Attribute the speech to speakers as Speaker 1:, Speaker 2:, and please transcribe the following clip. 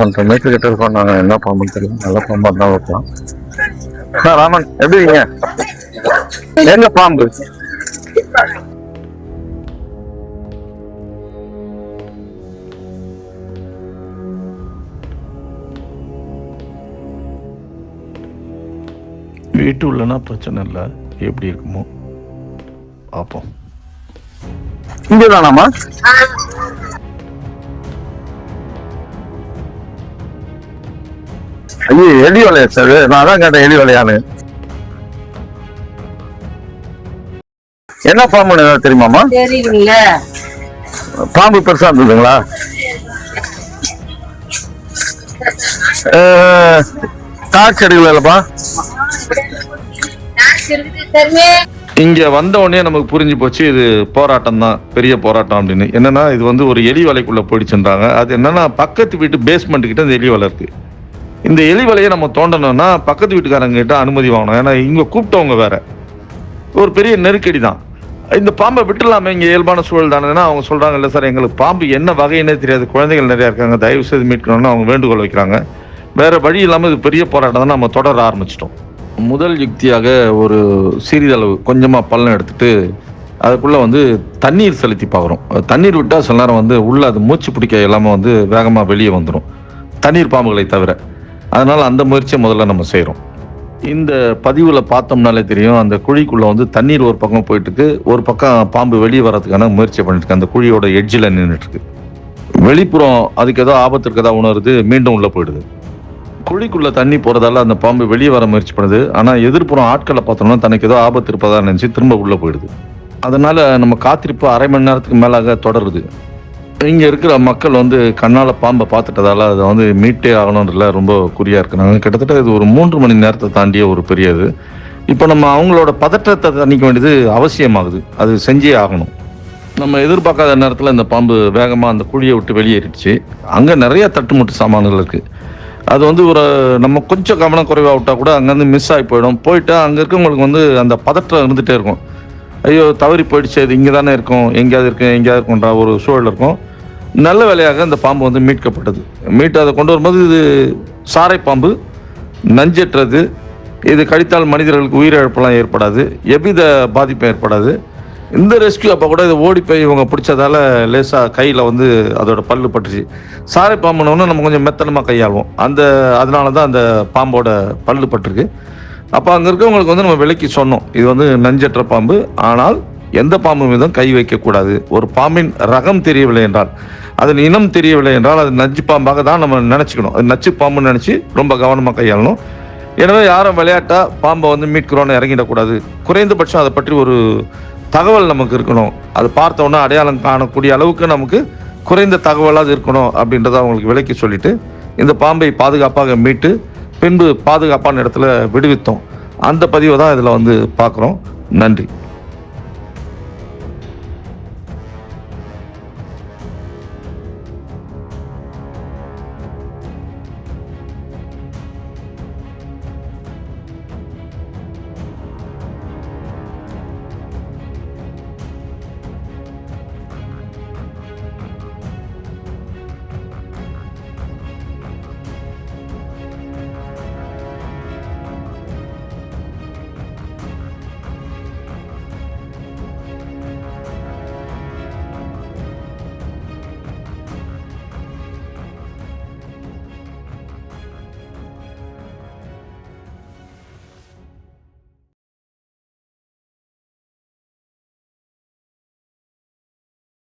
Speaker 1: ஒன்றரை மீட்டர் கிட்ட இருக்கோம். நாங்கள் என்ன பாம்புன்னு தெரியும். நல்ல பாம்பா தான் வைக்கலாம். ராமன் எப்படி இருக்கீங்க? எங்க பாம்பு?
Speaker 2: வீட்டு உள்ளனா பிரச்சனை இல்லை, எப்படி இருக்குமோ பார்ப்போம்.
Speaker 1: இங்கதானாமா? ஐயோ, எலி வலையா சார்? நான் தான் கேட்டேன் எலி வலையான்னு. என்ன பாம்புன்னு ஏதாவது தெரியுமாமா? பாம்பு பெருசா இருந்ததுங்களா? டார்ச் எடுக்கலப்பா.
Speaker 2: இங்க வந்த உடனே நமக்கு புரிஞ்சு போச்சு, இது போராட்டம் தான், பெரிய போராட்டம் அப்படின்னு. என்னன்னா இது வந்து ஒரு எலி வலைக்குள்ள போயிடுச்சுன்றாங்க. அது என்னன்னா பக்கத்து வீட்டு பேஸ்மெண்ட் கிட்ட இந்த எலி வலை இருக்கு. இந்த எலி வலையை நம்ம தோண்டணும்னா பக்கத்து வீட்டுக்காரங்க கிட்ட அனுமதி வாங்கணும். ஏன்னா இங்க கூப்பிட்டவங்க வேற. ஒரு பெரிய நெருக்கடி தான். இந்த பாம்பை விட்டுலாமே, இங்க இயல்பான சூழல் தானேன்னா அவங்க சொல்றாங்க, இல்லை சார் எங்களுக்கு பாம்பு என்ன வகைன்னே தெரியாது, குழந்தைகள் நிறைய இருக்காங்க, தயவு செய்து மீட்கணும்னு அவங்க வேண்டுகோள் வைக்கிறாங்க. வேற வழி இல்லாமல் இது பெரிய போராட்டம் தான். நம்ம தொடர ஆரம்பிச்சிட்டோம். முதல் யுக்தியாக ஒரு சிறிதளவு கொஞ்சமாக பள்ளம் எடுத்துட்டு அதுக்குள்ளே வந்து தண்ணீர் செலுத்தி பார்க்குறோம். தண்ணீர் விட்டால் சில நேரம் வந்து உள்ள அது மூச்சு பிடிக்க எல்லாமே வந்து வேகமாக வெளியே வந்துடும், தண்ணீர் பாம்புகளை தவிர. அதனால் அந்த முயற்சியை முதல்ல நம்ம செய்கிறோம். இந்த பதிவில் பார்த்தோம்னாலே தெரியும், அந்த குழிக்குள்ளே வந்து தண்ணீர் ஒரு பக்கம் போயிட்டுருக்கு, ஒரு பக்கம் பாம்பு வெளியே வர்றதுக்கான முயற்சியை பண்ணிட்டுருக்கு. அந்த குழியோட எட்ஜில் நின்றுட்டுருக்கு. வெளிப்புறம் அதுக்கு ஏதோ ஆபத்து இருக்கதா உணருது, மீண்டும் உள்ளே போயிடுது. குழிக்குள்ளே தண்ணி போகிறதால அந்த பாம்பு வெளியே வர முயற்சி பண்ணுது. ஆனால் எதிர்ப்புறம் ஆட்களை பார்த்தோம்னா தனக்கு ஏதோ ஆபத்து இருப்பதா நினச்சி திரும்ப உள்ளே போயிடுது. அதனால் நம்ம காத்திருப்பு அரை மணி நேரத்துக்கு மேலாக தொடருது. இங்கே இருக்கிற மக்கள் வந்து கண்ணால் பாம்பை பார்த்துட்டதால அதை வந்து மீட்டே ஆகணுன்றதுல ரொம்ப குறியாக இருக்கிறாங்க. கிட்டத்தட்ட இது ஒரு 3 மணி நேரத்தை தாண்டிய ஒரு பெரிய இது. இப்போ நம்ம அவங்களோட பதற்றத்தை தணிக்க வேண்டியது அவசியமாகுது, அது செஞ்சே ஆகணும். நம்ம எதிர்பார்க்காத நேரத்தில் இந்த பாம்பு வேகமாக அந்த குழியை விட்டு வெளியேறிடுச்சு. அங்கே நிறைய தட்டுமுட்டு சாமான்கள் இருக்குது. அது வந்து ஒரு நம்ம கொஞ்சம் கவனம் குறைவாக விட்டால் கூட அங்கேருந்து மிஸ் ஆகி போயிட்டா அங்கே இருக்கவங்களுக்கு வந்து அந்த பதற்றம் இருந்துகிட்டே இருக்கும். ஐயோ தவறி போயிடுச்சு, அது இங்கே தானே இருக்கும், எங்கேயாவது இருக்குன்ற ஒரு சூழல் இருக்கும். நல்ல வேலையாக இந்த பாம்பு வந்து மீட்கப்பட்டது. அதை கொண்டு வரும்போது இது சாரை பாம்பு, நஞ்சற்றது. இது கடித்தால் மனிதர்களுக்கு உயிரிழப்பெல்லாம் ஏற்படாது, எவ்வித பாதிப்பும் ஏற்படாது. இந்த ரெஸ்கியூ அப்போ கூட இதை ஓடி போய் இவங்க பிடிச்சதால லேசாக கையில் வந்து அதோட பல்லு பட்டுச்சு. சாரை பாம்புன்னு நம்ம கொஞ்சம் மெத்தனமாக கையாளுவோம், அதனால தான் அந்த பாம்போட பல்லு பட்டிருக்கு. அப்போ அங்கே இருக்கவங்களுக்கு வந்து நம்ம விலக்கி சொன்னோம், இது வந்து நஞ்சற்ற பாம்பு, ஆனால் எந்த பாம்பு மீதும் கை வைக்கக்கூடாது. ஒரு பாம்பின் ரகம் தெரியவில்லை என்றால், அதன் இனம் தெரியவில்லை என்றால் அது நஞ்சு பாம்பாக தான் நம்ம நினச்சிக்கணும். அது நச்சு பாம்புன்னு நினச்சி ரொம்ப கவனமாக கையாளணும். எனவே யாரும் விளையாட்டாக பாம்பை வந்து மீட்கிறோன்னு இறங்கிடக்கூடாது. குறைந்தபட்சம் அதை பற்றி ஒரு தகவல் நமக்கு இருக்கணும். அது பார்த்தோன்னா அடையாளம் காணக்கூடிய அளவுக்கு நமக்கு குறைந்த தகவலாக இருக்கணும் அப்படின்றத அவங்களுக்கு விலக்கி சொல்லிட்டு இந்த பாம்பை பாதுகாப்பாக மீட்டு பின்பு பாதுகாப்பான இடத்துல விடுவித்தோம். அந்த பதிவை தான் இதில் வந்து பார்க்குறோம். நன்றி.